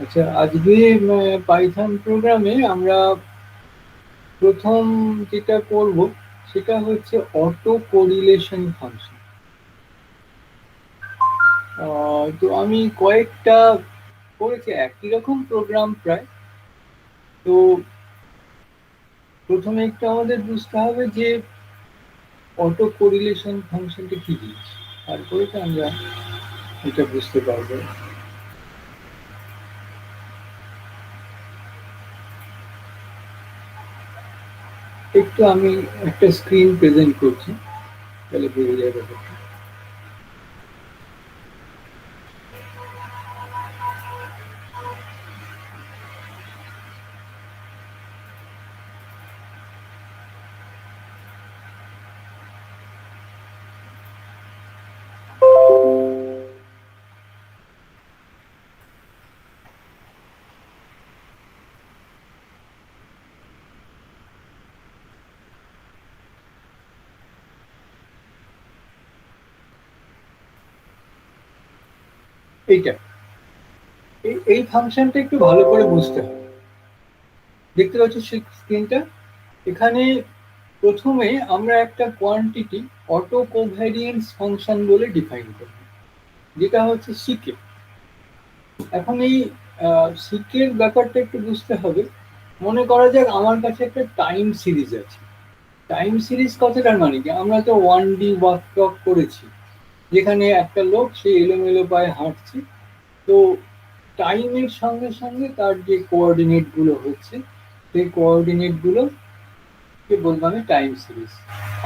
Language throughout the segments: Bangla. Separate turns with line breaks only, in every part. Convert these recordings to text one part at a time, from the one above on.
আচ্ছা, আজকে পাইথন প্রোগ্রামে আমরা প্রথম যেটা করব সেটা হচ্ছে অটো কোরিলেশন ফাংশন। তো আমি কয়েকটা করেছি একই রকম প্রোগ্রাম প্রায়। তো প্রথমে একটু আমাদের বুঝতে হবে যে অটো কোরিলেশন ফাংশনটা কি জিনিস, তারপরে তো আমরা এটা বুঝতে পারবো। একটু আমি একটা স্ক্রিন প্রেজেন্ট করছি, তাহলে বুঝে যাবে ব্যাপারটা। এইটা এই ফাংশনটা একটু ভালো করে বুঝতে হবে। দেখতে পাচ্ছ স্ক্রিনটা? এখানে প্রথমে আমরা একটা কোয়ান্টিটি অটো কোভ্যারিয়েন্স ফাংশন বলে ডিফাইন করব, যেটা হচ্ছে সিকে। এখন এই সিকের ব্যাপারটা একটু বুঝতে হবে। মনে করা যাক আমার কাছে একটা টাইম সিরিজ আছে। টাইম সিরিজ কথাটার মানে কি, আমরা তো 1D ওয়ার্কশপ করেছি, যেখানে একটা লোক সে এলোমেলো পায়ে হাঁটছে। তো টাইমের সঙ্গে সঙ্গে তার যে কোঅর্ডিনেট গুলো হচ্ছে, সেই কোঅর্ডিনেট গুলো কে বলবো আমি টাইম সিরিজ।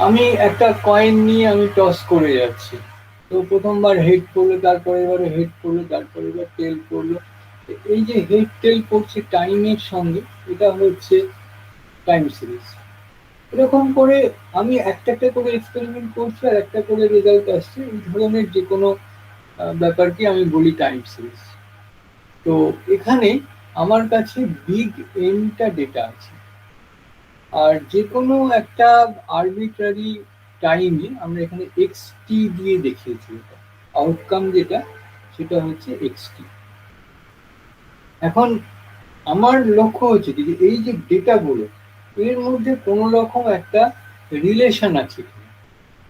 আমি একটা কয়েন নিয়ে আমি টস করে যাচ্ছি। তো প্রথমবার হেড পড়লো, তারপরে এবারে হেড পড়লো, তারপরে এবার টেল পড়লো। এই যে হেড টেল পড়ছে টাইমের সঙ্গে, এটা হচ্ছে টাইম সিরিজ। এরকম করে আমি একটা একটা করে এক্সপেরিমেন্ট করছি আর একটা করে রেজাল্ট আসছে, এই ধরনের যে কোনো ব্যাপারকে আমি বলি টাইম সিরিজ। তো এখানে আমার কাছে বিগ এনটা ডেটা আছে, আর যে কোনো একটা আরবিট্রারি টাইমে আমরা এখানে এক্স টি দিয়ে দেখিয়েছি। আউটকাম যেটা, সেটা হচ্ছে এক্স টি। এখন আমার লক্ষ্য হচ্ছে কি, যে এই যে ডেটাগুলো, এর মধ্যে কোনো রকম একটা রিলেশন আছে কিনা।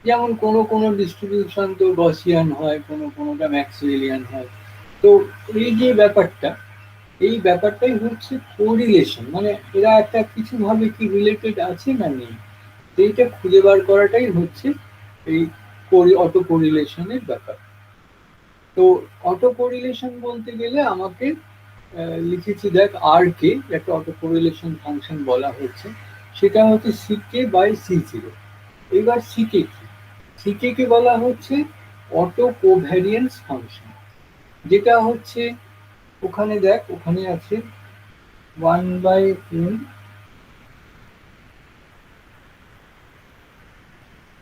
যেমন কোনো কোনো ডিস্ট্রিবিউশন তো গসিয়ান হয়, কোনো কোনোটা ম্যাক্সওয়েলিয়ান হয়। তো এই যে ব্যাপারটা, এই ব্যাপারটাই হচ্ছে কোরিলেশন, মানে এরা একটা কিছু ভাবে কি রিলেটেড আছে না নেই, এইটা খুঁজে বার করাটাই হচ্ছে এই অটো কোরিলেশনের ব্যাপার। তো অটো কোরিলেশন বলতে গেলে আমাকে লিখেছি দেখ আর কে, একটা অটো কোরিলেশন ফাংশন বলা হচ্ছে, সেটা হচ্ছে সিকে বাই সি জিরো। এবার সিকে কি, সিকে কে বলা হচ্ছে অটো কোভ্যারিয়েন্স ফাংশন, যেটা হচ্ছে ওখানে দেখ, ওখানে আছে 1/n,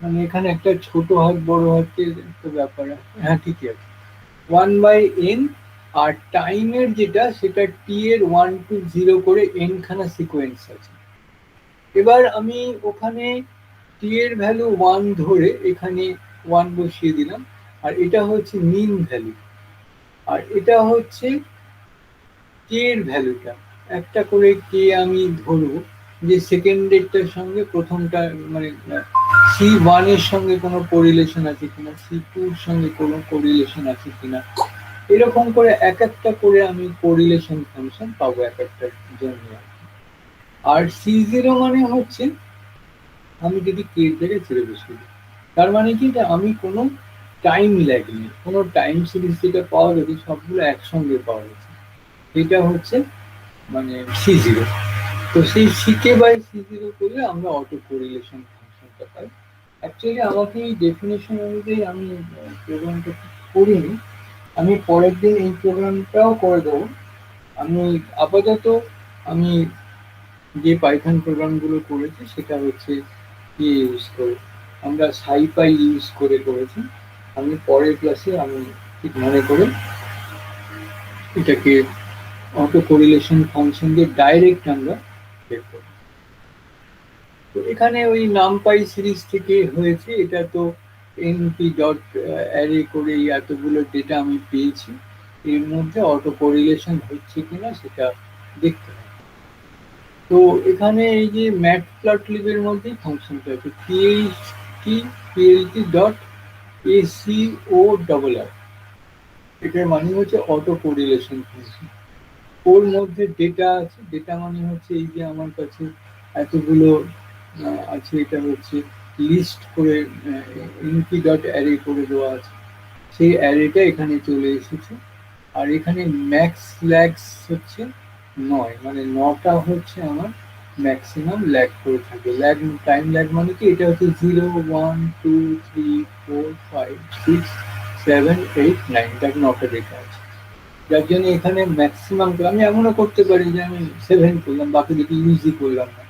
মানে এখানে একটা ছোট হাত বড় হাতের একটা ব্যাপার আছে, হ্যাঁ ঠিকই আছে। 1/n, আর টাইমের যেটা সেটা টি এর 1 to 0 করে n খানা সিকোয়েন্স আছে। এবার আমি ওখানে টি এর ভ্যালু 1 ধরে এখানে 1 বসিয়ে দিলাম, আর এটা হচ্ছে মিন ভ্যালু, আর এটা হচ্ছে কে এর ভ্যালুটা। একটা করে কে আমি ধরবো, যে সেকেন্ডেরটার সঙ্গে প্রথমটা, মানে সি ওয়ান এর সঙ্গে কোনো কোরিলেশন আছে কিনা, সি টু এর সঙ্গে কোনো কোরিলেশন আছে কিনা। এরকম করে এক একটা করে আমি কোরিলেশন ফাংশন পাবো এক একটার জন্য। আর সি জিরো মানে হচ্ছে আমি যদি কে থেকে ছেড়ে বসিয়ে দিই, তার মানে কি, যে আমি কোনো টাইম ল্যাগ নেই, কোনো টাইম সিরিজ যেটা পাওয়া গেছে সবগুলো একসঙ্গে পাওয়া গেছে, এটা হচ্ছে মানে সি জিরো। তো সেই সিকে বাই সি জিরো করলে আমরা অটো কোরিলেশন ফাংশনটা পাই। অ্যাকচুয়ালি আমাকে এই ডেফিনেশন অনুযায়ী আমি প্রোগ্রামটা করিনি, আমি পরের দিন এই প্রোগ্রামটাও করে দেবো। আমি আপাতত আমি যে পাইথন প্রোগ্রামগুলো করেছি সেটা হচ্ছে ইয়ে ইউজ করে, আমরা সাইপাই ইউজ করে করেছি। আমি পরের ক্লাসে আমি ঠিক মনে করে এটাকে অটো কোরিলেশন ফাংশন দিয়ে ডাইরেক্ট আমরা বের করব। তো এখানে ওই নামপাই সিরিজ থেকে হয়েছে, এটা তো এনপি ডট অ্যারে করে এই এতগুলো ডেটা আমি পেয়েছি। এর মধ্যে অটো কোরিলেশন হচ্ছে কিনা সেটা দেখতে হবে। তো এখানে এই যে ম্যাটপ্লটলিব এর মধ্যেই ফাংশনটা আছে plt ডট ACORR, এটার মানে হচ্ছে অটো কোরিলেশন ফাংশন। ওর মধ্যে ডেটা আছে, ডেটা মানে হচ্ছে এই যে আমার কাছে এতগুলো আছে, এটা হচ্ছে লিস্ট করে এনপি ডট অ্যারে করে দেওয়া আছে, সেই অ্যারেটা এখানে চলে এসেছে। আর এখানে ম্যাক্স ল্যাগস হচ্ছে 9, মানে 9টা হচ্ছে আমার ম্যাক্সিমাম ল্যাগ করে থাকে। ল্যাগ টাইম ল্যাগ মানে কি, এটা হচ্ছে 0 1 2 3 4 5 6 7 8 9, দেখ 9টা ডেটা আছে, যার জন্য এখানে ম্যাক্সিমাম। আমি এমনও করতে পারি যে আমি 7 করলাম, বাকি দুটো ইউজই করলাম না,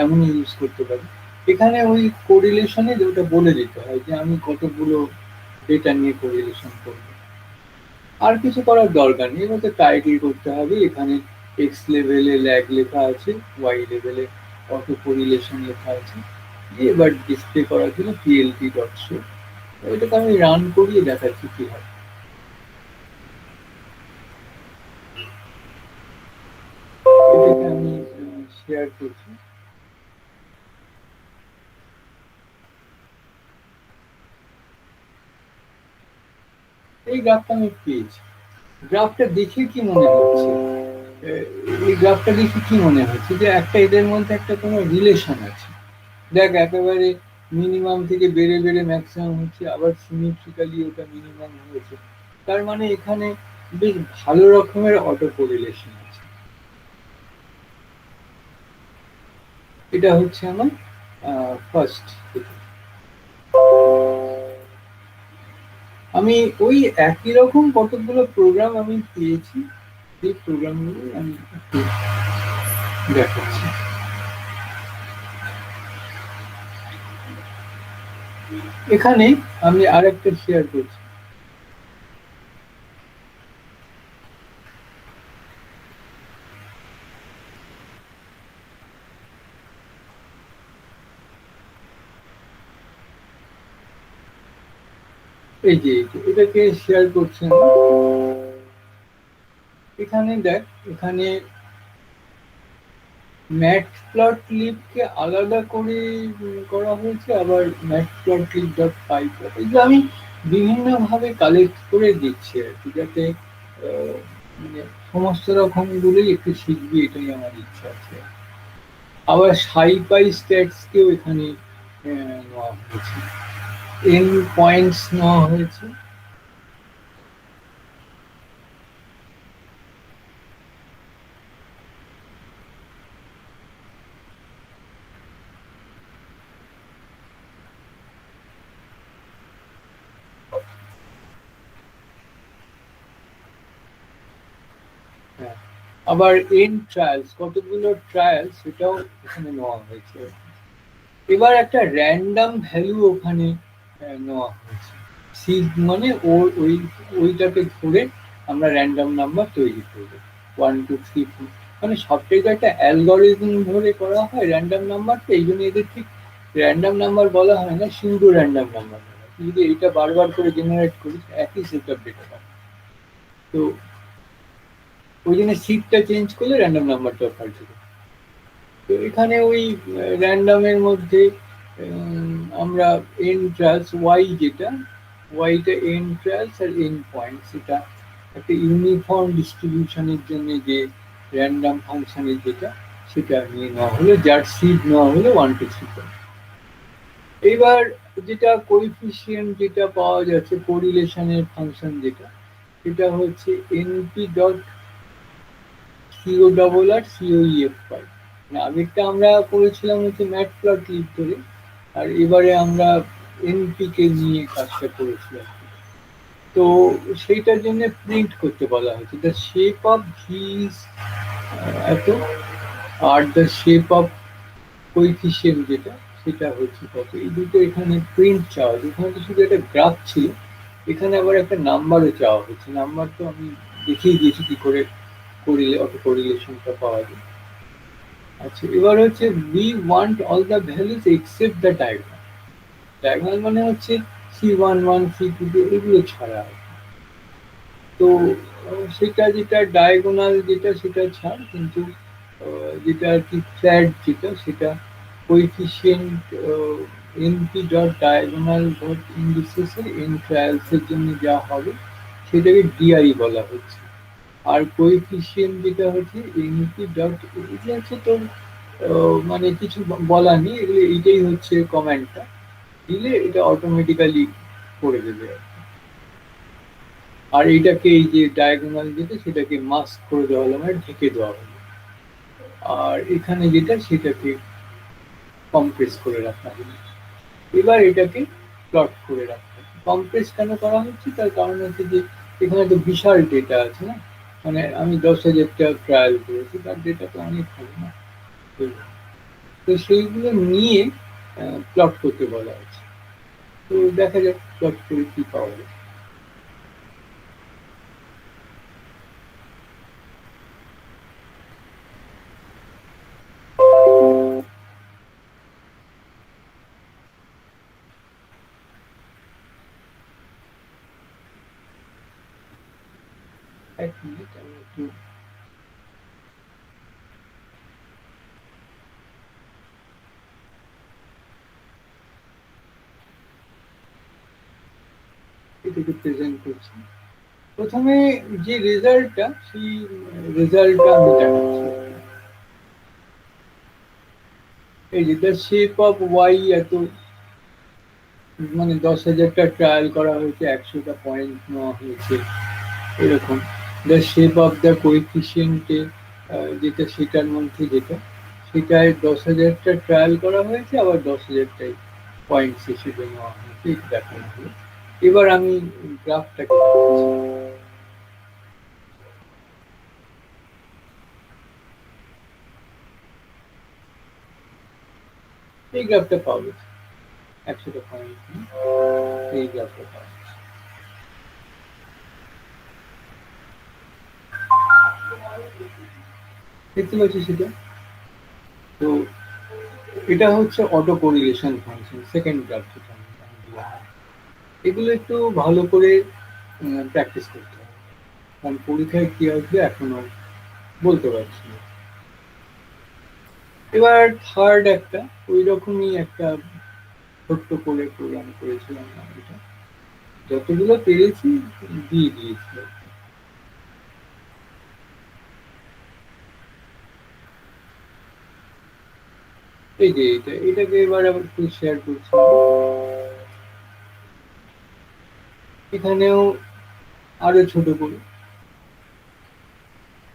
এমনই ইউজ করতে পারি। এখানে ওই কোরিলেশনে ওটা বলে দিতে হয় যে আমি কতগুলো ডেটা নিয়ে কোরিলেশন করবো। আর কিছু করার দরকার নেই, এবার টাইটেল করতে হবে। এখানে এক্স লেভেলে ল্যাগ লেখা আছে, ওয়াই লেভেলে অটো কোরিলেশন লেখা আছে। এবার ডিসপ্লে করার জন্য পিএলটি ডট শো, এটাকে আমি রান করিয়ে দেখাচ্ছি কি হয়। এটাকে আমি শেয়ার করছি। এই গ্রাফটা আমি পেয়েছি। গ্রাফটা দেখে কি মনে হচ্ছে, এই গ্রাফটা দেখে কি মনে হচ্ছে যে একটা এদের মধ্যে একটা কোনো রিলেশন আছে। দেখ একেবারে মিনিমাম থেকে বেড়ে বেড়ে ম্যাক্সিমাম হচ্ছে, আবার সিমেট্রিক্যালি ওটা মিনিমাম হয়েছে। তার মানে এখানে বেশ ভালো রকমের অটো কোরিলেশন আছে। এটা হচ্ছে আমার ফার্স্ট। আমি ওই একই রকম কতগুলো প্রোগ্রাম আমি পেয়েছি, সেই প্রোগ্রামগুলো আমি একটু দেখাচ্ছি। এখানে আমি আরেকটা শেয়ার করছি। এই যে এটাকে শেয়ার করছি আমি। এখানে দেখ, এখানে ম্যাটপ্লটলিবকে আলাদা করে করা হয়েছে, আবার ম্যাটপ্লটলিব ডট পাই, এগুলো আমি বিভিন্ন ভাবে কালেক্ট করে দিচ্ছি আর কি, যাতে মানে সমস্ত রকম গুলোই একটু শিখবি, এটাই আমার ইচ্ছা আছে। আবার সাইপাই স্ট্যাটসকেও এখানে নেওয়া হয়েছে, এন পয়েন্টস নেওয়া হয়েছে। হ্যাঁ, আবার এন ট্রায়ালস, কতগুলো ট্রায়াল সেটাও এখানে নেওয়া হয়েছে। এবার একটা র্যান্ডম ভ্যালু ওখানে নেওয়া হয়েছে। সিড মানে ওইটাকে ধরে আমরা র্যান্ডম নাম্বার তৈরি করবো, 1 2 3 4, মানে সবটাই তো একটা অ্যালগরিদম ধরে করা হয় র্যান্ডম নাম্বারটা, এই জন্য এদের ঠিক র্যান্ডম নাম্বার বলা হয় না, সিউডো র্যান্ডম নাম্বার বলা হয়। তুই যদি এটা বারবার করে জেনারেট করিস একই সেট অফ ডেটা পাবি। তো ওই জন্য সিটটা চেঞ্জ করলে র্যান্ডম নাম্বারটা পাল্টে যাবে। তো এখানে ওই র্যান্ডমের মধ্যে আমরা এন ট্রায়ালস ওয়াই, যেটা ওয়াইটা এন ট্রায়ালস আর এন পয়েন্টস, এটা একটা ইউনিফর্ম ডিস্ট্রিবিউশনের জন্য যে র্যান্ডম ফাংশনের যেটা, সেটা নিয়ে নেওয়া হলো, যার সিড নেওয়া হলো 1 2 3 4। এইবার যেটা কোএফিসিয়েন্ট যেটা পাওয়া যাচ্ছে কোরিলেশনের ফাংশন যেটা, সেটা হচ্ছে এনপি ডট সিও ডবল আর সিওইএফ পাই। আগেরটা আমরা করেছিলাম হচ্ছে ম্যাটপ্লটলিব ধরে, আর এবারে আমরা এনপিকে নিয়ে কাজটা করেছিলাম। তো সেইটার জন্য প্রিন্ট করতে বলা হয়েছে দ্য শেপ অফ ভিজ এত, are the shape of coefficient যেটা, সেটা হচ্ছে কত। এই দুটো এখানে প্রিন্ট চাওয়া হয়েছে। এখানে তো শুধু একটা গ্রাফ ছিল, এখানে আবার একটা নাম্বারও চাওয়া হচ্ছে। নাম্বার তো আমি দেখিয়ে দিয়েছি কি করে করিলে অটো কোরিলেশনটা পাওয়া যায়। আচ্ছা, এবার হচ্ছে we want all the values except the diagonal। diagonal মানে হচ্ছে C11 C22 এগুলো ছাড়া। তো সেটা যেটা ডায়াগোনাল যেটা সেটা ছাড়, কিন্তু যেটা আর কি ফ্ল্যাট যেটা সেটা coefficient np dot diagonal dot ইন্ডিসেসের এন ট্রায়ালসের জন্য যা হবে সেটাকে ডিআই বলা হচ্ছে। আর কোএফিসিয়েন্ট যেটা হচ্ছে এনপি ডট, এটা হচ্ছে তোর মানে কিছু বলার নেই, এগুলো এইটাই হচ্ছে কমান্ডটা দিলে এটা অটোমেটিক্যালি করে দেবে আর কি। আর এইটাকে এই যে ডায়াগোনাল যেটা সেটাকে মাস্ক করে দেওয়া হলো, মানে ঢেকে দেওয়া হলো। আর এখানে যেটা সেটাকে কম্প্রেস করে রাখা হলো। এবার এটাকে প্লট করে রাখতে হবে। কম্প্রেস কেন করা হচ্ছে তার কারণ হচ্ছে যে এখানে তো বিশাল ডেটা আছে না, মানে আমি 10,000টা ট্রায়াল করেছি, তার ডেটা তো অনেক হবে না। তো তো সেইগুলো নিয়ে প্লট করতে বলা আছে। তো দেখা যাক প্লট করে কি পাওয়া যায়। এক মিনিট আমি একটু এটাকে প্রেজেন্ট করছি। প্রথমে যে রেজাল্টটা সেই রেজাল্টটা আমি দেখাচ্ছি। এই যে দ্য শেপ অফ ওয়াই এত, মানে 10,000টা ট্রায়াল করা হয়েছে, 100টা পয়েন্ট নেওয়া হয়েছে এরকম। দ্য শেপ অফ দ্য কোএফিসিয়েন্টে যেটা সেটার মধ্যে যেটা সেটায় 10,000টা ট্রায়াল করা হয়েছে, আবার 10,000টাই পয়েন্টস হিসেবে নেওয়া হয়েছে, এটা দেখানো হলো। এবার আমি গ্রাফটাকে দেখাচ্ছি। এই গ্রাফটা পাওয়া গেছে, 100টা পয়েন্ট এই গ্রাফটা পাওয়া গেছে। দেখতে পাচ্ছি সেটা। তো এটা হচ্ছে auto correlation function, second graph যেটা আমি দিলাম। এগুলো একটু ভালো করে প্র্যাকটিস করতে হবে, কারণ পরীক্ষায় কি আসবে এখনো বলতে পারছি না। এবার থার্ড একটা ওই রকমই একটা ছোট্ট করে প্রোগ্রাম করেছিলাম না, এটা যতগুলো পেরেছি দিয়ে দিয়েছি। এই যে এটাকে এবার আবার একটু শেয়ার করছি। এখানেও আরো ছোট করে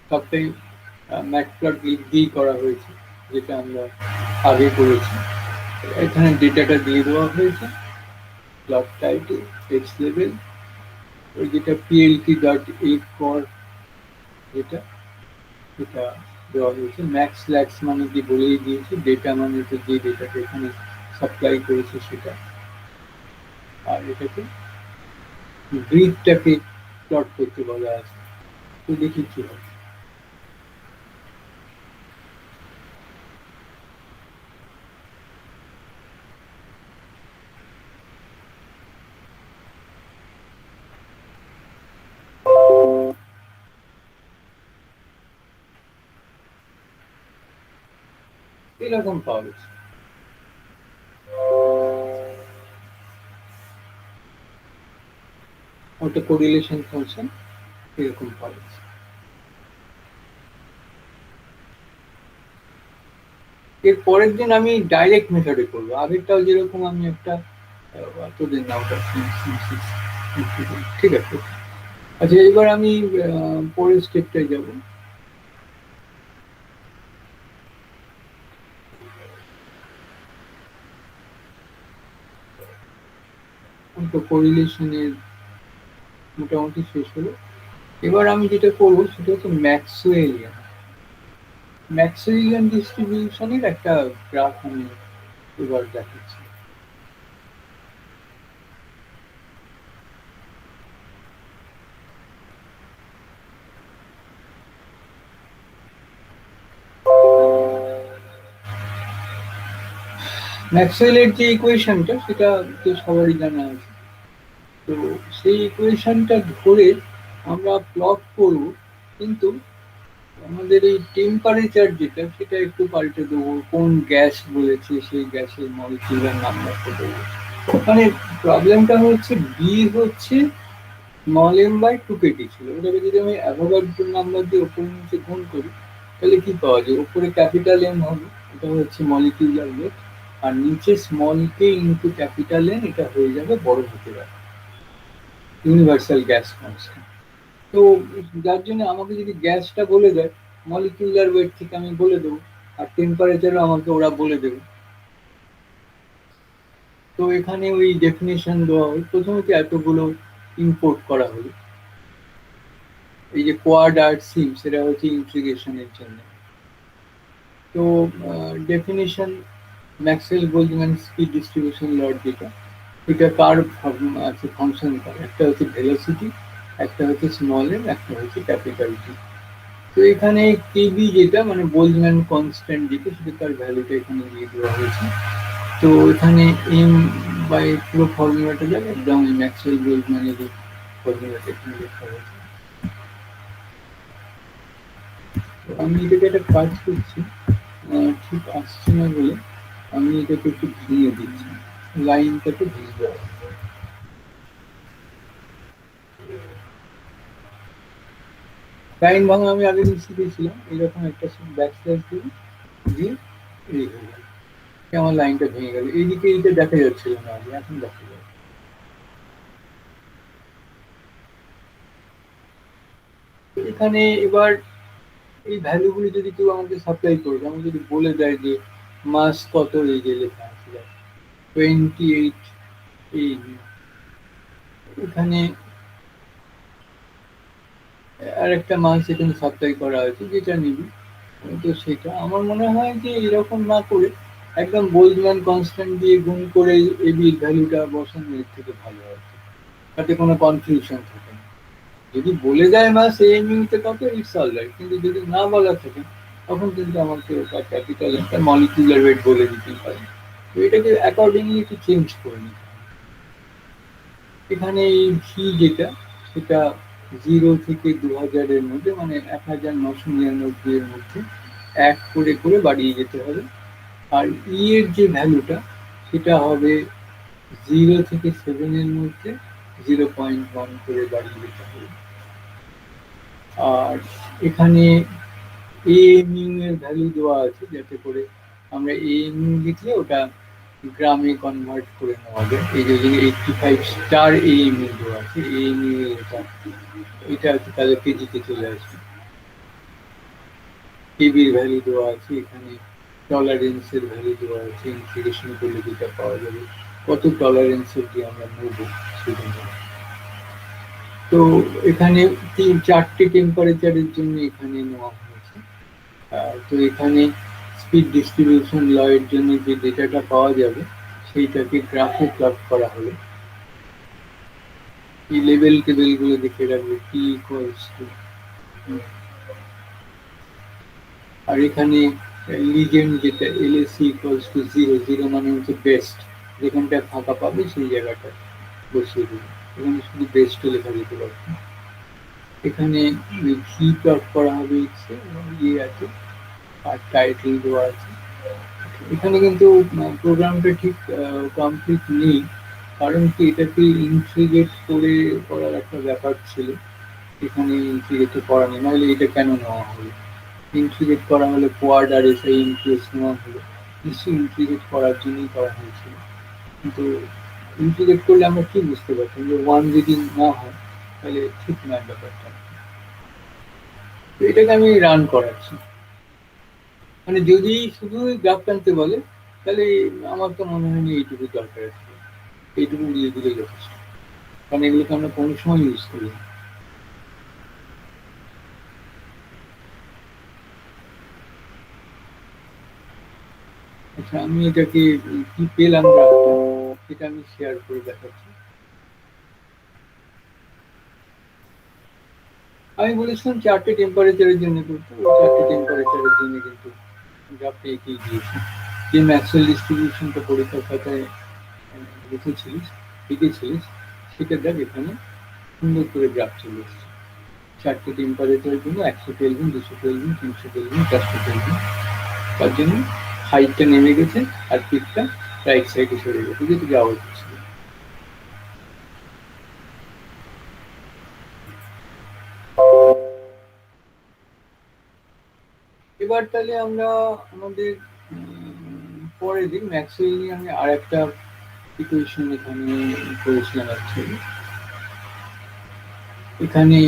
সবটাই ম্যাটপ্লটলিব দিয়েই করা হয়েছে, যেটা আমরা আগে করেছি। এখানে ডেটাটা দিয়ে দেওয়া হয়েছে, প্লট টাইটেল, টেক্সট লেভেল, ওই যেটা পিএলটি ডট এইট ফর যেটা সেটা দেওয়া হয়েছে। ম্যাক্স ল্যাক্স মানে কি বলেই দিয়েছে, ডেটা মানে তো যে ডেটাটা এখানে সাপ্লাই করেছে সেটা। আর এটাকে গ্রিডটাকে প্লট করতে বলা আছে। তো দেখি কি হয়। এরকম পাওয়া গেছে। ওটা কোরিলেশন ফাংশন এরকম পাওয়া গেছে। এর পরের দিন আমি ডাইরেক্ট মেথডে করবো, আগেরটাও যেরকম আমি একটা তোদের নামটা ঠিক আছে। আচ্ছা এবার আমি পরের স্টেপটায় যাব। তো কোরিলেশনের মোটামুটি শেষ হলো। এবার আমি যেটা করবো সেটা হচ্ছে ম্যাক্সওয়েলিয়ান ম্যাক্সওয়েলিয়ান ডিস্ট্রিবিউশনের একটা গ্রাফ আমি এবার দেখাচ্ছি। ম্যাক্সওয়েলের যে ইকুয়েশনটা সেটা তো সবারই জানা আছে। তো সেই ইকুয়েশনটা ধরে আমরা প্লট করব, কিন্তু আমাদের এই টেম্পারেচার যেটা সেটা একটু পাল্টে দেবো, কোন গ্যাস বলেছে সেই গ্যাসের মলিকিউলার নাম্বারটা দেবো। মানে প্রবলেমটা হচ্ছে বি হচ্ছে স্মল এম বাই 2kT ছিল, ওটাকে যদি আমি অ্যাভোগাড্রো নাম্বার দিয়ে ওপরে নিচে গুণ করি তাহলে কি পাওয়া যায়, উপরে ক্যাপিটাল এম হবে, এটা হচ্ছে মলিকিউলার ওয়েট, আর নিচে স্মল কে ইন্টু ক্যাপিটাল এন, এটা হয়ে যাবে বড় হাতের ইউনিভার্সাল গ্যাস কনস্ট্যান্ট। তো যার জন্য আমাকে যদি গ্যাসটা বলে দেয়, মলিকিউলার ওয়েট থেকে আমি বলে দেবো, আর টেম্পারেচারও আমাকে ওরা বলে দেবে। তো এখানে ওই ডেফিনেশন দেওয়া হয়, প্রথমত এতগুলো ইম্পোর্ট করা হলো, এই যে কোয়াড আর সিম সেটা হচ্ছে ইন্টিগ্রেশনের জন্য। তো definition Maxwell Boltzmann speed distribution law যেটা, এটা কার আছে ফাংশন কার, একটা হচ্ছে ভেলোসিটি, একটা হচ্ছে স্মল এম, একটা হচ্ছে ক্যাপিটাল টি। তো এখানে কেবি যেটা মানে বোলজম্যান কনস্ট্যান্ট যেটা, সেটা তার ভ্যালুটা এখানে দিয়ে দেওয়া হয়েছে। তো এখানে এম বাই পুরো ফর্মুলাটা যাবে একদম ম্যাক্সওয়েল বোলজম্যানের ফর্মুলাটা এখানে লেখা হয়েছে। আমি এটাকে একটা কাজ করছি, ঠিক আসছে না বলে আমি এটাকে একটু ভেঙে দিচ্ছি, লাইনটাকে ভেঙে দেওয়া। লাইন ভাঙা আমি আগে শিখেছিলাম, এরকম একটা ব্যাকস্ল্যাশ দিই, দিয়ে এই হয়ে গেল, আমার লাইনটা ভেঙে গেল, এইদিকে এইটা দেখা যাচ্ছিল না আগে, এখন দেখা যাচ্ছে। এখানে এবার এই ভ্যালুগুলি যদি কেউ আমাকে সাপ্লাই করে, আমাকে যদি বলে দেয় যে মাস কত, এই যে লেখা আছে 28 এই, এখানে আর একটা মাস এখানে সাপ্লাই করা হয়েছে যেটা নিবি, তো সেটা আমার মনে হয় যে এরকম না করে একদম বোলজম্যান কনস্ট্যান্ট দিয়ে গুণ করে এবির ভ্যালুটা বসানো এর থেকে ভালো হয়, তাতে কোনো কনফিউশন থাকে না। যদি বলে দেয় মাস এএমইউতে কত, ইটস অল রাইট, কিন্তু যদি না বলা থাকে তখন কিন্তু আমাকে ওটা ক্যাপিটাল একটা মলিকিউলার ওয়েট বলে দিতেই পারে। তো এটাকে অ্যাকর্ডিংলি একটু চেঞ্জ করে নিতে হবে। এখানে এই ভি যেটা, সেটা 0 থেকে 2000-এর মধ্যে, মানে 1999-এর মধ্যে এক করে করে বাড়িয়ে যেতে হবে। আর ই এর যে ভ্যালুটা সেটা হবে 0 থেকে 7-এর মধ্যে 0.1 করে বাড়িয়ে যেতে হবে। আর এখানে এএমইউ এর ভ্যালু দেওয়া আছে, যাতে করে আমরা এএমইউ লিখলে ওটা গ্রামে কনভার্ট করে নেওয়া যায়। এই যে 85 স্টার এএমইউ দেওয়া আছে, এএমইউ এটা, এটা হচ্ছে তাহলে কেজিতে চলে আসবে। কেবির ভ্যালু দেওয়া আছে, এখানে টলারেন্সের ভ্যালু দেওয়া আছে, ইন্টিগ্রেশন করলে যেটা পাওয়া যাবে, কত টলারেন্সের দিয়ে আমরা নেবো সেজন্য। তো এখানে 4টে টেম্পারেচারের জন্য এখানে নেওয়া হয়েছে। তো এখানে স্পিড ডিস্ট্রিবিউশন ল এর জন্য যে ডেটাটা পাওয়া যাবে সেইটাকে গ্রাফে প্লট করা হলো। এই লেভেল টেবিল গুলো দেখে রাখবে, টি ইকুয়ালস টু, আর এখানে লিজেন্ড যেটা এলএসি ইকুয়ালস টু 0, 0 মানে হচ্ছে বেস্ট, যেখানটা ফাঁকা পাবে সেই জায়গাটা বসিয়ে দেবে, এখানে শুধু বেস্ট লেখা যেতে পারবে। এখানে ভি প্লট করা হবে ইচ্ছে ইয়ে আছে, আর টাইটেল দেওয়া আছে। এখানে কিন্তু প্রোগ্রামটা ঠিক কমপ্লিট নেই, কারণ কি এটাকে ইন্টিগ্রেট করে করার একটা ব্যাপার ছিল, এখানে ইন্টিগ্রেট করা নেই, নাহলে এটা কেন নেওয়া হলো, ইন্টিগ্রেট করা হলে কোয়াড আর এসআই ইন্টারেস নেওয়া হলো, নিশ্চয়ই ইন্টিগ্রেট করার জন্যই করা হয়েছিল। কিন্তু ইন্টিগ্রেট করলে আমরা কি বুঝতে পারতাম যে ওয়ান যদি না হয় তাহলে ঠিক নয় ব্যাপারটা। তো এটাকে আমি রান করাচ্ছি, মানে যদি শুধু গ্রাফ টানতে বলে তাহলে আমার তো মনে হয়নি এইটুকু দরকার আছে, এইটুকু দিয়ে দিলে যথেষ্ট, কারণ এগুলোকে আমরা কোনো সময় ইউজ করি না। আচ্ছা, আমি এটাকে কি পেলাম গ্রাফটা, এটা আমি শেয়ার করে দেখাচ্ছি। আমি বলেছিলাম 4টে টেম্পারেচারের জন্য করতে, ওই 4টে টেম্পারেচারের জন্য কিন্তু গ্রাফটা এঁকেই দিয়েছি। যে ম্যাক্সওয়েল ডিস্ট্রিবিউশনটা পরীক্ষার খাতায় লিখেছিলিস, লিখেছিলিস, সেটা দেখ এখানে সুন্দর করে গ্রাফ চলে এসেছে। 4টে টেম্পারেচারের জন্য 100 কেলভিন, 200 কেলভিন, 300 কেলভিন, 400 কেলভিন। তার জন্য হাইটটা নেমে গেছে আর পিকটা রাইট সাইডে সরে গেছে, যেহেতু যাওয়া উচিত। এবার তাহলে আমরা আমাদের পরের দিন ম্যাক্সওয়েল নিয়ে আমি আর একটা ইকুয়েশন এখানে করেছিলাম অ্যাকচুয়ালি। এখানে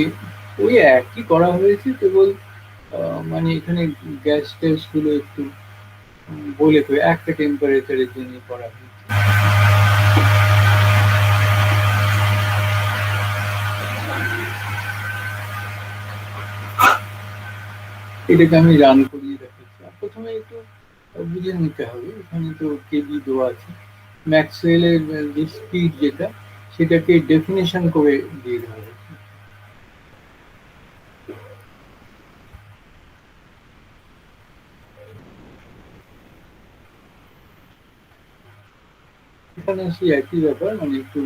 ওই একই করা হয়েছে, কেবল মানে এখানে গ্যাস ট্যাস গুলো একটু বলে করে একটা টেম্পারেচারের জন্য করা হয়েছে। এটাকে আমি রান করিয়ে দেখাচ্ছি। প্রথমে একটু বুঝে নিতে হবে, এখানে তো কেবি দেওয়া আছে, ম্যাক্সওয়েলের যে স্পিড যেটা সেটাকে ডেফিনেশন করে দিয়ে দেওয়া হয়েছে। এখানে সেই একই ব্যাপার, মানে একটু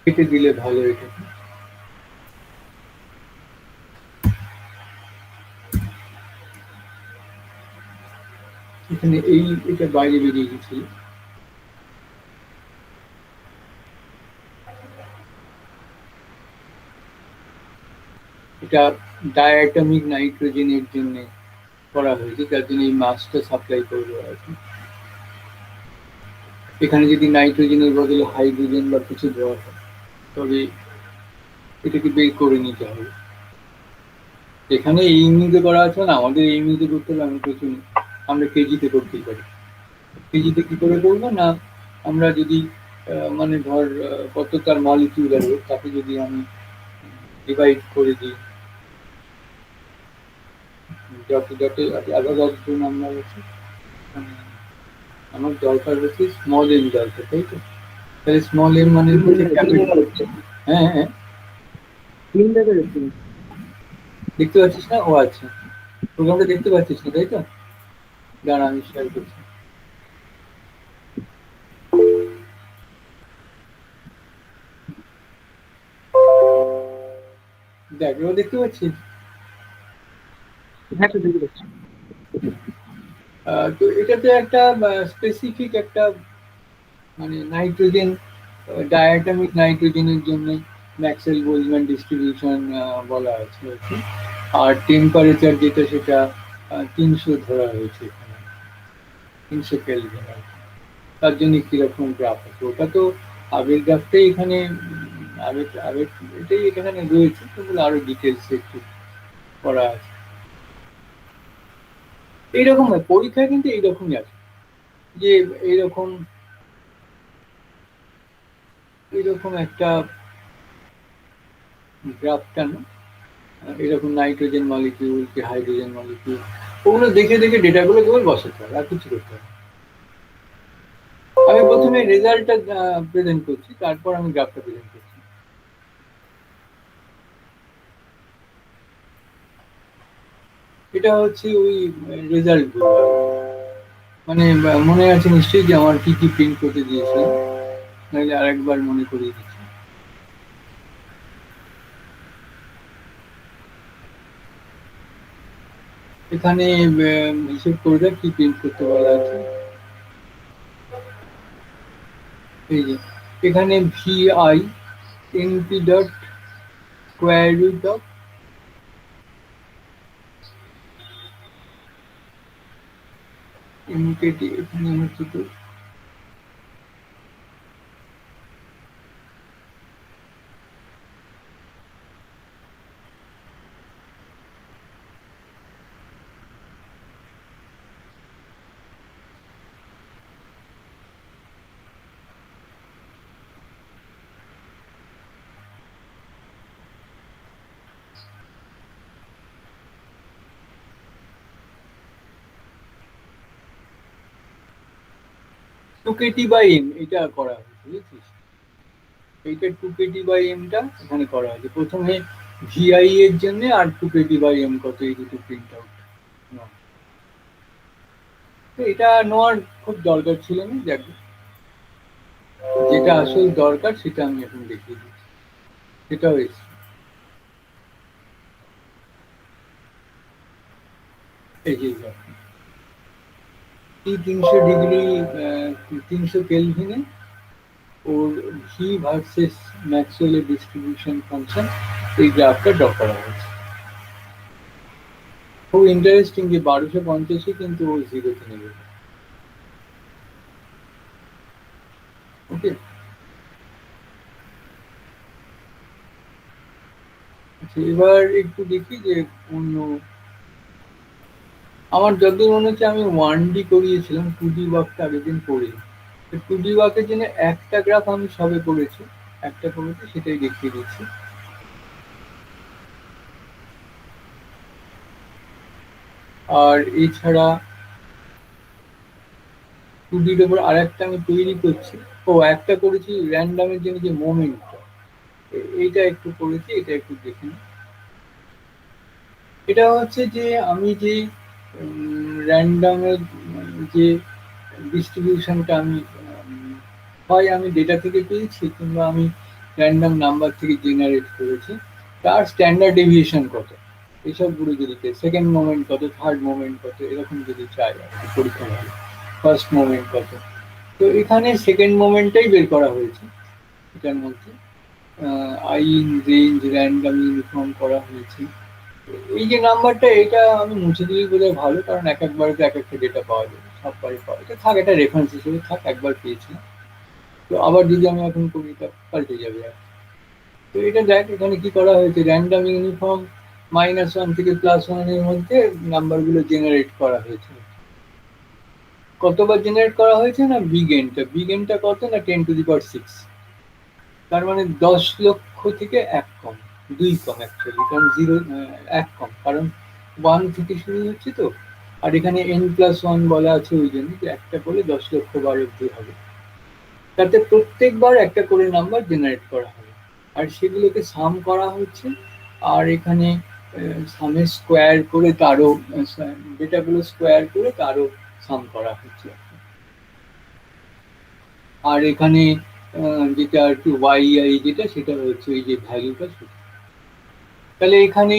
কেটে দিলে ভালো এটাকে। এখানে এটা বাইরে বেরিয়ে গেছিল। এটা ডায়াটমিক নাইট্রোজেনের জন্য করা হয়েছে, যার জন্য এই মাসটা সাপ্লাই করবে আর কি। এখানে যদি নাইট্রোজেনের বদলে হাইড্রোজেন বা কিছু দেওয়া হয় তবে এটাকে বের করে নিতে হবে। এখানে এই ইউনিটে করা আছে না, আমাদের এই ইউনিটে করতে হলে আমি প্রচুর আমরা কেজিতে করতেই পারি। কেজিতে কি করে করবো না, আমরা যদি মানে ধর কত তার মলিকিউল আছে তাকে যদি আমি ডিভাইড করে দিই, যত যত আলাদা নাম্বার আছে, আমার দরকার হচ্ছে স্মল এম দরকার, তাই তো? তাহলে স্মল এম মানে হচ্ছে ক্যাপিটাল। হ্যাঁ হ্যাঁ, দেখতে পাচ্ছিস না? ও আচ্ছা, প্রোগ্রামটা দেখতে পাচ্ছিস না তাই তো? দাঁড়া আমি শেয়ার করছি। দেখ, এবার দেখতে পাচ্ছিস?
হ্যাঁ, দেখতে পাচ্ছি।
তো এটাতে একটা স্পেসিফিক একটা মানে নাইট্রোজেন, ডায়াটমিক নাইট্রোজেনের জন্য ম্যাক্সওয়েল বোলজম্যান ডিস্ট্রিবিউশন বলা আছে আর কি। আর টেম্পারেচার যেটা সেটা 300 ধরা হয়েছে এখানে, 300 কেলভিন আর কি। তার জন্য কিরকম গ্রাফ আছে ওটা তো আগের গ্রাফটাই এখানে আগের আগের এটাই এখানে রয়েছে, কিন্তু আরো ডিটেলস একটু করা আছে। এইরকম পরীক্ষায় কিন্তু এইরকমই আছে, যে এইরকম এরকম একটা গ্রাফ টানো, এরকম নাইট্রোজেন মলিকিউল কি হাইড্রোজেন মলিকিউল, ওগুলো দেখে দেখে ডেটাগুলো কেবল বসাতে হবে, আর কিছু করতে হবে। আমি প্রথমে রেজাল্টটা প্রেজেন্ট করছি, তারপর আমি গ্রাফটা প্রেজেন্ট করছি। এটা হচ্ছে ওই রেজাল্ট গুলো, মানে মনে আছে নিশ্চয়ই যে আমার কি কি প্রিন্ট করতে দিয়েছিলাম, নাহলে আরেকবার মনে করিয়ে দিচ্ছি। এখানে হিসেব করে দেখ কি প্রিন্ট করতে বলা আছে। এই যে এখানে VI NP dot square root of MKT, এখানে হচ্ছে তো টু কেটি বাই এম, এটা করা হয়েছে বুঝেছিস? এইটা টু কেটি বাই এমটা এখানে করা হয়েছে প্রথমে VI এর জন্য, আর টু কেটি বাই এম কত এই দুটো প্রিন্ট আউট। এটা নেওয়ার খুব দরকার ছিল না, যাক যেটা আসল দরকার সেটা আমি এখন দেখিয়ে দিচ্ছি। সেটাও এসছে। এই যে T300 ডিগ্রি 300 কেলভিনে ওর ভি ভার্সেস ম্যাক্সওয়েলের ডিস্ট্রিবিউশন ফাংশন এই গ্রাফটা ড্র করা হয়েছে। খুব ইন্টারেস্টিং যে 1250 কিন্তু ও জিরোতে নেবে। ওকে, এবার একটু দেখি যে অন্য, আমার যতদূর মনে হচ্ছে আমি 1D করিয়েছিলাম, 2D ওয়ার্কটা আগের দিন করিনি। 2D ওয়ার্কের জন্য একটা গ্রাফ আমি সবে করেছি, সেটাই দেখিয়ে দিচ্ছি। আর এছাড়া 2Dর উপর আর একটা আমি তৈরি করছি। একটা করেছি র্যান্ডামের জন্য যে মোমেন্টটা, এইটা একটু করেছি, এটা একটু দেখে নিই। এটা হচ্ছে যে আমি যে র্যান্ডামের যে ডিস্ট্রিবিউশনটা আমি হয় আমি ডেটা থেকে পেয়েছি কিংবা আমি র্যান্ডাম নাম্বার থেকে জেনারেট করেছি, তার স্ট্যান্ডার্ড ডেভিয়েশন কত, এসবগুলো যদি সেকেন্ড মোমেন্ট কত, থার্ড মোমেন্ট কত, এরকম যদি চাই আর কি পরীক্ষা হয়, ফার্স্ট মোমেন্ট কত। তো এখানে সেকেন্ড মোমেন্টটাই বের করা হয়েছে। এটার মধ্যে I in range random uniform করা হয়েছে। এই যে নাম্বারটা, এটা আমি মুছে দিলেই বোধহয় ভালো, কারণ এক একবারে তো এক একটা ডেটা পাওয়া যাবে, সববারে পাওয়া যায়, থাক এটা রেফারেন্স হিসেবে থাক, একবার পেয়েছিলাম। তো আবার যদি আমি এখন করি এটা পাল্টে যাবে আর। তো এটা দেখ এখানে কি করা হয়েছে, র্যান্ডাম ইউনিফর্ম -1 থেকে +1 এর মধ্যে নাম্বারগুলো জেনারেট করা হয়েছে। কতবার জেনারেট করা হয়েছে না, বিগ এনটা কত না 10⁶, তার মানে 10 লক্ষ থেকে 1 কম, 2 কম অ্যাকচুয়ালি, কারণ 0 1 কম, কারণ 1 থেকে শুরু হচ্ছে তো। আর এখানে n+1 বলা আছে ওই জন্য যে একটা করে 10 লক্ষ বার অব্দি হবে, তাতে প্রত্যেকবার একটা করে নাম্বার জেনারেট করা হবে, আর সেগুলোকে সাম করা হচ্ছে। আর এখানে সামের স্কোয়ার করে তারও ডেটাগুলো স্কোয়ার করে তারও সাম করা হচ্ছে। আর এখানে যেটা আর কি ওয়াই যেটা, সেটা হচ্ছে এই যে ভ্যালুটা, সেটা। তাহলে এখানে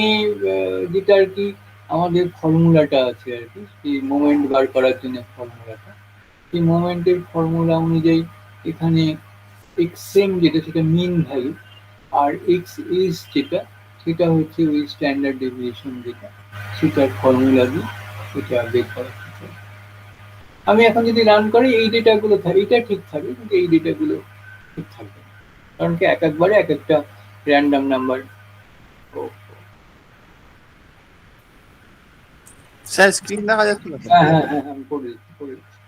যেটা আর কি আমাদের ফর্মুলাটা আছে আর কি, এই মোমেন্ট বার করার জন্য ফর্মুলাটা, এই মোমেন্টের ফর্মুলা অনুযায়ী এখানে এক্সএম যেটা, সেটা মিন ভ্যালু, আর এক্স ইজ যেটা, সেটা হচ্ছে ওই স্ট্যান্ডার্ড ডেভিয়েশন যেটা, সেটার ফর্মুলা দিয়ে এটা বের করা হচ্ছে। আমি এখন যদি রান করি এই ডেটাগুলো থাকে, এটা ঠিক থাকবে, কিন্তু এই ডেটাগুলো ঠিক থাকবে না, কারণ কি এক একবারে এক একটা র্যান্ডাম নাম্বার।
স্যার স্ক্রিন দেখা যাচ্ছে না?
হ্যাঁ হ্যাঁ হ্যাঁ, আমি করে দিচ্ছি।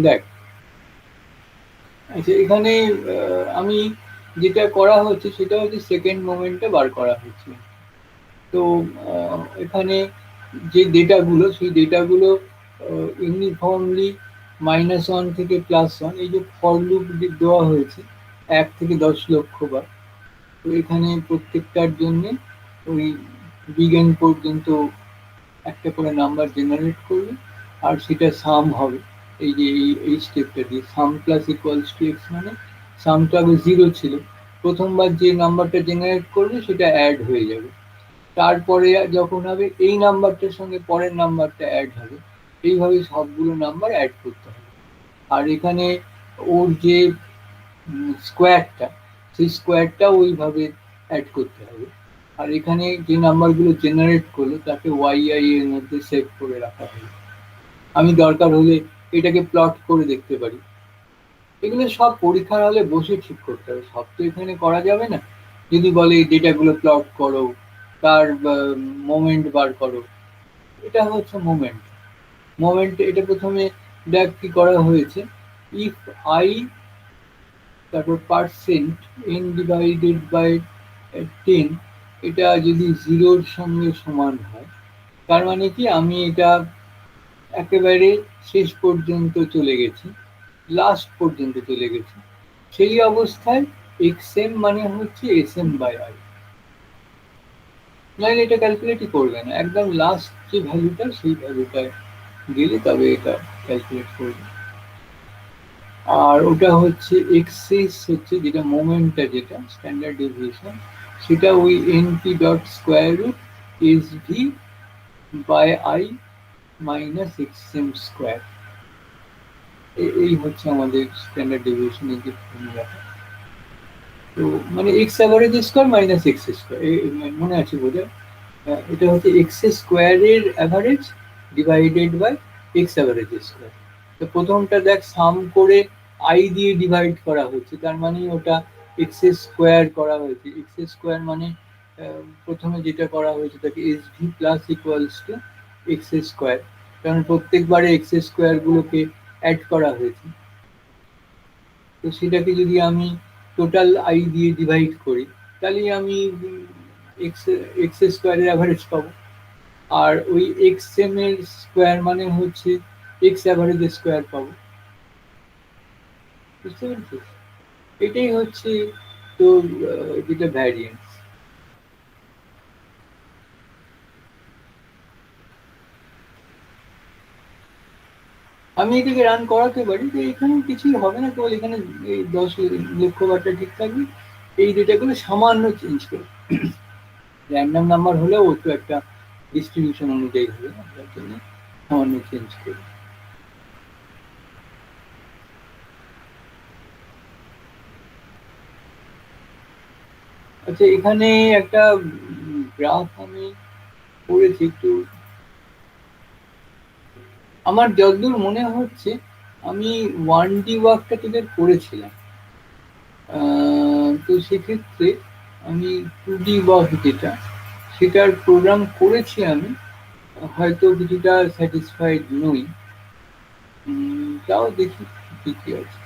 দেখ, আচ্ছা এখানে আমি যেটা করা হচ্ছে সেটা হচ্ছে সেকেন্ড মোমেন্টে বার করা হচ্ছে। তো এখানে যে ডেটাগুলো, সেই ডেটাগুলো ইউনিফর্মলি -1 থেকে +1, এই যে ফর লুপ দেওয়া হয়েছে 1 থেকে 10 লক্ষ বার। তো এখানে প্রত্যেকটার জন্য ওই বিগ পর্যন্ত একটা করে নাম্বার জেনারেট করবে, আর সেটা সাম হবে। এই যে এই স্টেপটা দিয়ে সাম প্লাস ইকুয়ালস টু এক্স, মানে সামটা আগে 0 ছিল, প্রথমবার যে নাম্বারটা জেনারেট করবে সেটা অ্যাড হয়ে যাবে, তারপরে যখন হবে এই নাম্বারটার সঙ্গে পরের নাম্বারটা অ্যাড হবে, এইভাবে সবগুলো নাম্বার অ্যাড করতে হবে। আর এখানে ওর যে স্কোয়ারটা, সেই স্কোয়ারটা ওইভাবে অ্যাড করতে হবে। আর এখানে যে নাম্বারগুলো জেনারেট করলো তাকে ওয়াই এর মধ্যে সেভ করে রাখা হবে। আমি দরকার হলে এটাকে প্লট করে দেখতে পারি। এগুলো সব পরীক্ষার হলে বসে ঠিক করতে হবে, সব তো এখানে করা যাবে না। যদি বলে এই ডেটাগুলো প্লট করো, তার মোমেন্ট বার করো, এটা হচ্ছে মোমেন্ট। এটা প্রথমে দেখ কি করা হয়েছে, ইফ আই, তারপর পার্সেন্ট এন ডিভাইডেড বাই 10, এটা যদি 0-র সঙ্গে সমান হয়, তার মানে কি আমি এটা একেবারে শেষ পর্যন্ত চলে গেছি, লাস্ট পর্যন্ত চলে গেছি। সেই অবস্থায় এক্সএম মানে হচ্ছে এসএম বাই আই। নাহলে এটা ক্যালকুলেটই করবে না, একদম লাস্ট যে ভ্যালুটা সেই ভ্যালুটায় গেলে তবে এটা ক্যালকুলেট করবে। আর ওটা হচ্ছে এক্সেস হচ্ছে যেটা মোমেন্টটা, যেটা স্ট্যান্ডার্ড ডেভিয়েশন, সেটা ওই np dot square root s v by i minus x m square, এই হচ্ছে আমাদের স্ট্যান্ডার্ড ডেভিয়েশনের যে ফর্মুলাটা। তো মানে x average square minus x square, মনে আছে বোধহয়? এটা হচ্ছে এক্স স্কোয়ারের average divided by x average square. তো প্রথমটা দেখ সাম করে আই দিয়ে ডিভাইড করা হচ্ছে, তার মানে ওটা এক্স স্কোয়ার করা হয়েছে। এক্স স্কোয়ার মানে প্রথমে যেটা করা হয়েছে তাকে S V plus equals two x square, কারণ প্রত্যেকবারে এক্স স্কোয়ার গুলোকে অ্যাড করা হয়েছে। তো সেটাকে যদি আমি টোটাল আই দিয়ে ডিভাইড করি, তাহলে আমি এক্স এক্স স্কোয়ারের অ্যাভারেজ পাবো। আর ওই এক্স এম এর স্কোয়ার মানে হচ্ছে এক্স অ্যাভারেজ স্কোয়ার পাবো। বুঝতে পেরেছিস? এটাই হচ্ছে তোর যেটা ভ্যারিয়েন্স। আমি এটাকে রান করাতে পারি, তো এখানে কিছুই হবে না, কেবল এখানে এই 10 লক্ষ বারটা ঠিক থাকবে, এই ডেটাগুলো সামান্য চেঞ্জ করে। র্যান্ডম নাম্বার হলেও ও তো একটা ডিস্ট্রিবিউশন অনুযায়ী হবে না, তার জন্য সামান্য চেঞ্জ করি। আচ্ছা, এখানে একটা গ্রাফ আমি করেছি একটু, আমার যতদূর মনে হচ্ছে আমি 1D ওয়ার্কটা তোদের করেছিলাম। তো সেক্ষেত্রে আমি 2D ওয়ার্ক যেটা, সেটার প্রোগ্রাম করেছি আমি, হয়তো কিছুটা স্যাটিসফাইড নই। তাও দেখি কি কি আছে।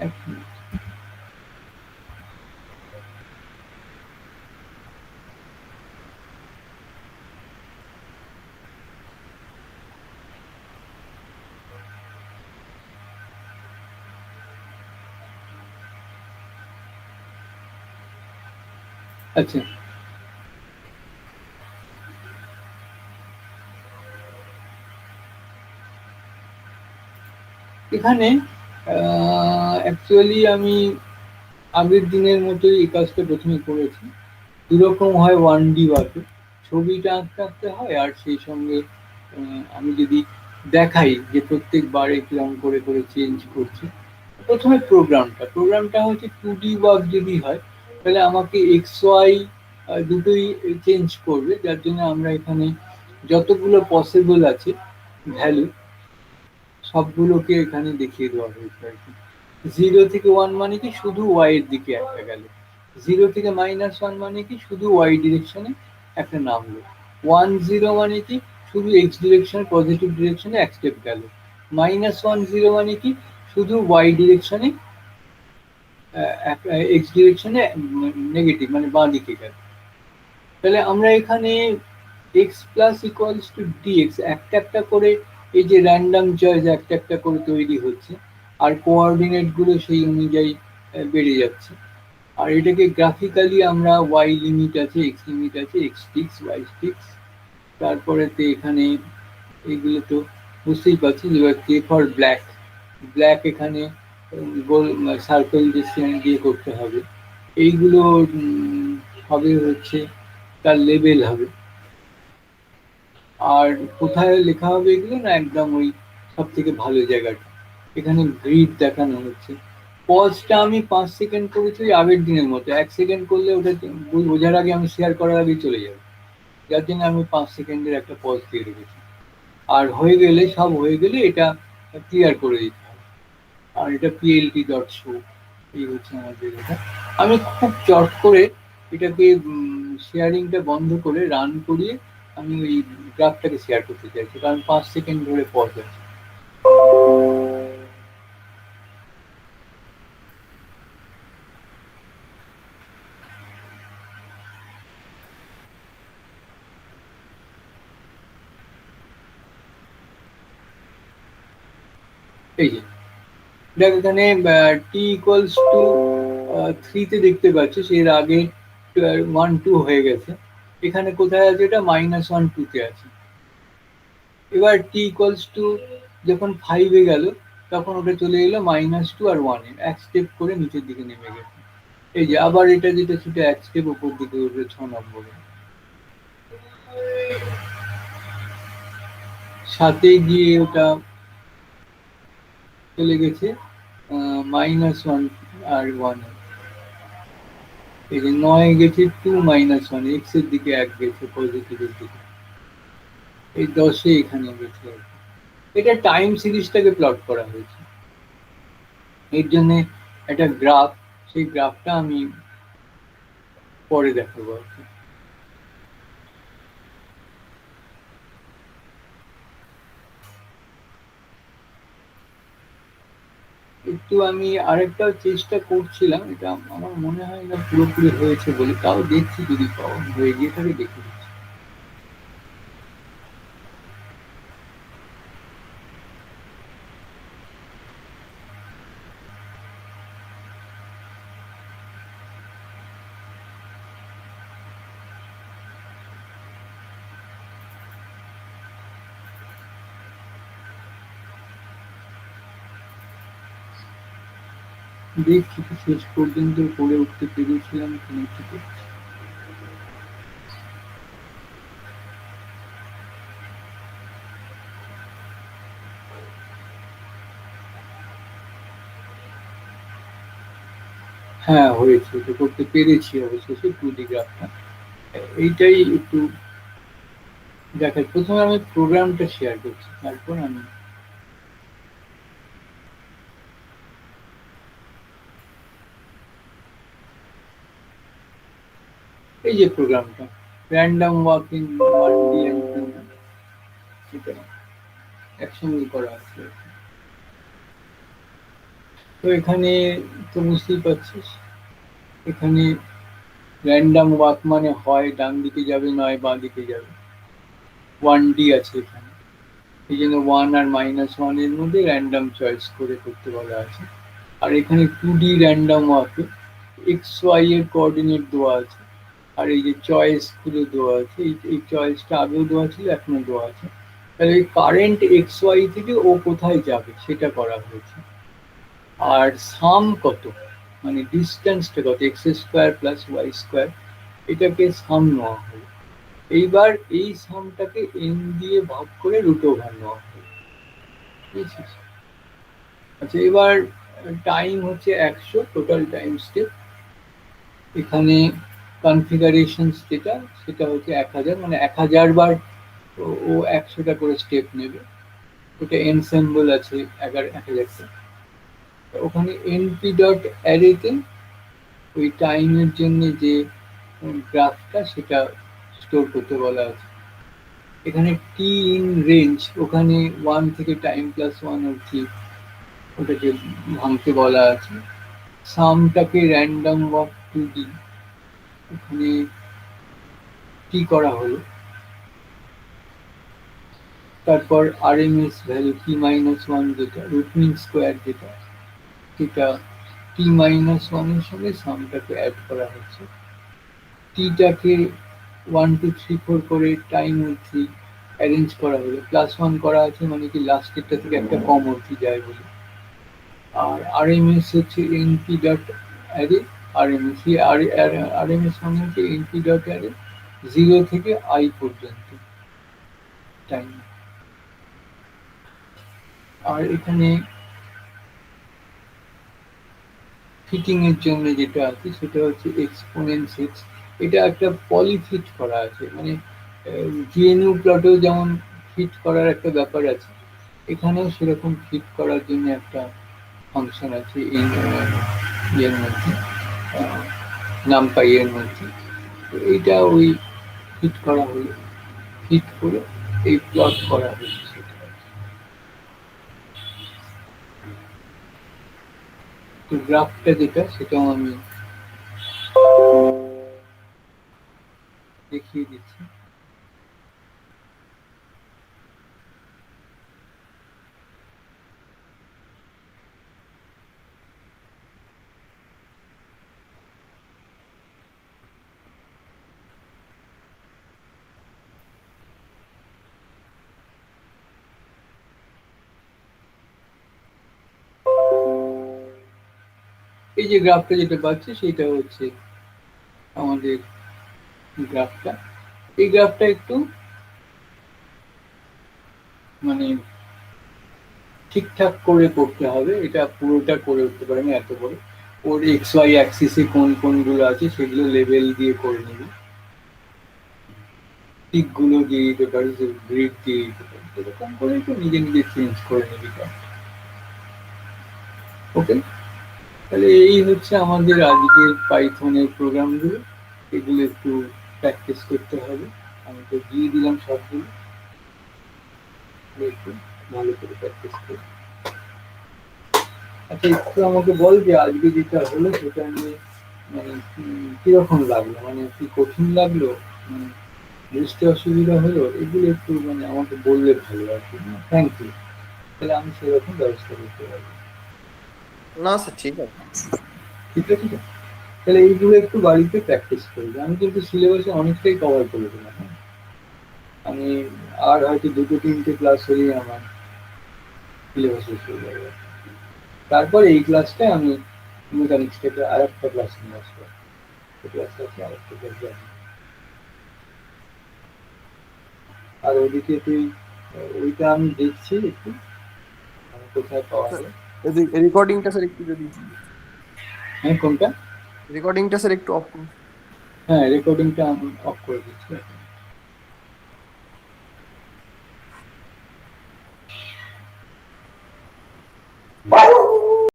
এক মিনিট। আচ্ছা, এখানে অ্যাকচুয়ালি আমি আগের দিনের মতোই এই কাজটা প্রথমে করেছি। দুরকম হয় 1D ওয়ার্কে, ছবিটা আঁকতে আঁকতে হয়, আর সেই সঙ্গে আমি যদি দেখাই যে প্রত্যেকবারে কিরকম করে করে চেঞ্জ করছি। প্রথমে প্রোগ্রামটা হচ্ছে 2D ওয়ার্ক যদি হয়, তাহলে আমাকে এক্স ওয়াই দুটোই চেঞ্জ করবে, যার জন্য আমরা এখানে যতগুলো পসিবল আছে ভ্যালু সবগুলোকে এখানে দেখিয়ে দেওয়া হয়েছে আর কি। 0 থেকে 1 মানে কি শুধু ওয়াই এর দিকে একটা গেল, 0 থেকে -1 মানে কি শুধু ওয়াই ডিরেকশনে একটা নামলো, 1 0 মানে কি শুধু এক্স ডিরেকশন পজিটিভ ডিরেকশনে এক স্টেপ গেল, -1 0 মানে কি শুধু ওয়াই ডিরেকশনে এক্স ডিরেকশনে নেগেটিভ মানে বাঁ দিকে গেল। তাহলে আমরা এখানে x plus equals to dx একটা একটা করে, এই যে র্যান্ডম চয়েস একটা একটা করে তৈরি হচ্ছে, আর কোঅর্ডিনেট গুলো সেই অনুযায়ী বেড়ে যাচ্ছে। আর এটাকে গ্রাফিক্যালি আমরা ওয়াই লিমিট আছে, এক্স লিমিট আছে, এক্স স্টিক্স ওয়াই স্টিক্স, তারপরে তো এখানে এইগুলো তো বুঝতেই পারছি। এবার কে ফর ব্ল্যাক, ব্ল্যাক এখানে গোল সার্কেল দিয়ে করতে হবে। এইগুলো হবে হচ্ছে তার লেবেল হবে। আর কোথায় লেখা হবে এগুলো না, একদম ওই সব থেকে ভালো জায়গাটা, এখানে গ্রিড দেখানো হচ্ছে। পজটা আমি 5 সেকেন্ড করেছি ওই আগের দিনের মতো, 1 সেকেন্ড করলে ওটা বোঝার আগে আমি শেয়ার করার আগে চলে যাবে, যার জন্য আমি 5 সেকেন্ডের একটা পজ দিয়ে রেখেছি। আর হয়ে গেলে সব হয়ে গেলে এটা ক্লিয়ার করে দিতে হবে। আর এটা পিএলটি ডট শো, এই হচ্ছে আমাদের এটা। আমি খুব চট করে এটাকে শেয়ারিংটা বন্ধ করে রান করিয়ে আমি ওই গ্রাফটাকে শেয়ার করতে চাইছি, কারণ 5 সেকেন্ড ধরে পজ আছে। এই যে দেখ এখানে টি ইকুয়ালস টু 3 তে দেখতে পাচ্ছিস এর আগে 1 2 হয়ে গেছে, এখানে কোথায় আছে, এটা -1 2 তে আছে। এবার টি ইকুয়ালস টু যখন 5 গেল তখন ওটা চলে এলো -2 আর 1 এক স্টেপ করে নিচের দিকে নেমে গেছে। এই যে আবার এটা যেটা সেটা এক স্টেপ উপর দিকে উঠবে 6 নম্বরে। সাথে গিয়ে ওটা চলে গেছে -1 আর 1। এই যে 9 গেছে 2 -1, এক্স এর দিকে 1 গেছে পজিটিভের দিকে, এই 10 এখানে গেছে আর কি। এটা টাইম সিরিজটাকে প্লট করা হয়েছে, এর জন্য একটা গ্রাফ, সেই গ্রাফটা আমি পরে দেখাবো আর কি। একটু আমি আরেকটাও চেষ্টা করছিলাম, এটা আমার মনে হয় না পুরোপুরি হয়েছে বলে, তাও দেখছি যদি পাওয়া হয়ে গিয়ে থাকে দেখে দিচ্ছি। দেখছি তো শেষ পর্যন্ত করে উঠতে পেরেছিলাম কিনা একটু দেখছি। হ্যাঁ হয়েছে, এটা করতে পেরেছি অবশেষে 2D গ্রাফটা। এইটাই একটু দেখাই, প্রথমে আমি প্রোগ্রামটা শেয়ার করছি তারপর আমি এই যে প্রোগ্রামটা random walk in 1D and 2D, এটা একসঙ্গে করা আছে। তো এখানে তো বুঝতেই পারছিস, এখানে র্যান্ডম ওয়াক মানে হয় ডান দিকে যাবে নয় বাঁ দিকে যাবে। 1D আছে এখানে, এই জন্য 1 আর -1 এর মধ্যে র্যান্ডম চয়েস করে করতে বলা আছে। আর এখানে 2D র্যান্ডম ওয়াকে এক্স ওয়াই এর কোঅর্ডিনেট দেওয়া আছে, আর এই যে চয়েস গুলো দেওয়া আছে, এই চয়েসটা আগেও দেওয়া ছিল এখনো দেওয়া আছে। তাহলে এই কারেন্ট এক্স ওয়াই থেকে ও কোথায় যাবে সেটা করা হয়েছে। আর সাম কত, মানে ডিস্টেন্সটা কত, x square plus y square, এটাকে সাম নেওয়া হলো। এইবার এই সামটাকে এন দিয়ে ভাগ করে রুট ওভার নেওয়া হলো, বুঝেছিস? আচ্ছা এবার টাইম হচ্ছে 100 টোটাল টাইম স্টেপ। এখানে কনফিগারেশন যেটা সেটা হচ্ছে 1000, মানে 1000 বার ও 100টা করে স্টেপ নেবে। ওটা এনসেম্বল আছে 1000টা। ওখানে এনপি ডট অ্যারেতে ওই টাইমের জন্য যে গ্রাফটা সেটা স্টোর করতে বলা আছে। এখানে টি ইন রেঞ্জ, ওখানে 1 থেকে টাইম প্লাস 1 অবধি ওটাকে ভাঙতে বলা আছে। সামটাকে র্যান্ডম ওয়াক 2D, ওখানে কি করা হলো। তারপর আরএমএস ভ্যালু t-1 যেটা রুট মিন স্কোয়ার যেটা, সেটা t-1 এর সঙ্গে সামটাকে অ্যাড করা হচ্ছে। টিটাকে 1 2 3 4 করে টাইম অবধি অ্যারেঞ্জ করা হলো, +1 করা আছে মানে কি লাস্টেরটা থেকে একটা কম অবধি যায় বলে। আর আরএমএস হচ্ছে np dot array, RMS RMS মানে হচ্ছে এনপি ডট অ্যারে 0 থেকে আই পর্যন্ত টাইম। আর এখানে ফিটিং এর জন্য যেটা আছে সেটা হচ্ছে এক্সপোনেন্ট এক্স, এটা একটা পলিফিট করা আছে, মানে জিএনইউ প্লটেও যেমন ফিট করার একটা ব্যাপার আছে, এখানেও সেরকম ফিট করার জন্য একটা ফাংশন আছে এই ইয়ের মধ্যে, নামপাই এর মধ্যে। তো এইটা ওই ফিট করা হলো, ফিট করে এই প্লট করা হয়েছে সেটা। তো গ্রাফটা যেটা সেটাও আমি দেখিয়ে দিচ্ছি। এই যে গ্রাফটা যেটা পাচ্ছে সেটা হচ্ছে আমাদের গ্রাফটা। এই গ্রাফটা একটু মানে ঠিকঠাক করে করতে হবে, এটা পুরোটা করে উঠতে পারে না এত বড়। ওর এক্স ওয়াই অ্যাক্সিসে কোন কোনগুলো আছে সেগুলো লেভেল দিয়ে করে নিবি, টিকগুলো দিয়ে দিতে পারিস, গ্রিড দিয়ে দিতে পারিস, এরকম করে একটু নিজে নিজে চেঞ্জ করে নিবি। ওকে, তাহলে এই হচ্ছে আমাদের আজকের পাইথনের প্রোগ্রামগুলো। এগুলো একটু প্র্যাকটিস করতে হবে। আমি তো দিয়ে দিলাম সবগুলো, একটু ভালো করে প্র্যাকটিস করি। আচ্ছা, একটু আমাকে বল যে আজকে যেটা হলো সেটা নিয়ে মানে কিরকম লাগলো, মানে কি কঠিন লাগলো, মানে বুঝতে অসুবিধা হলো, এগুলো একটু মানে আমাকে বললে ভালো আর কি। থ্যাংক ইউ, তাহলে আমি সেরকম ব্যবস্থা করতে পারবো।
না স্যার, ঠিক আছে।
ঠিক আছে, ঠিক আছে। তাহলে এইগুলো একটু বাড়িতে প্র্যাকটিস করবে। আমি কিন্তু সিলেবাসে অনেকটাই কভার করে দিলাম, হ্যাঁ। আমি আর হয়তো দুটো তিনটে ক্লাস হলেই আমার সিলেবাস শেষ হয়ে যাবে। তারপর এই ক্লাসটায় আমি মেকানিক্স থেকে আর একটা ক্লাস নিয়ে আসবো। ক্লাসটা আছে আর একটা ক্লাস যাবো। আর ওদিকে তুই ওইটা আমি দেখছি একটু, আমি কোথায় পাওয়া যায়।
রেকর্ডিংটা স্যার একটু যদি
হ্যাঁ, কোনটা?
রেকর্ডিংটা স্যার একটু অফ করুন।
হ্যাঁ, রেকর্ডিংটা আমি অফ করে দিচ্ছি।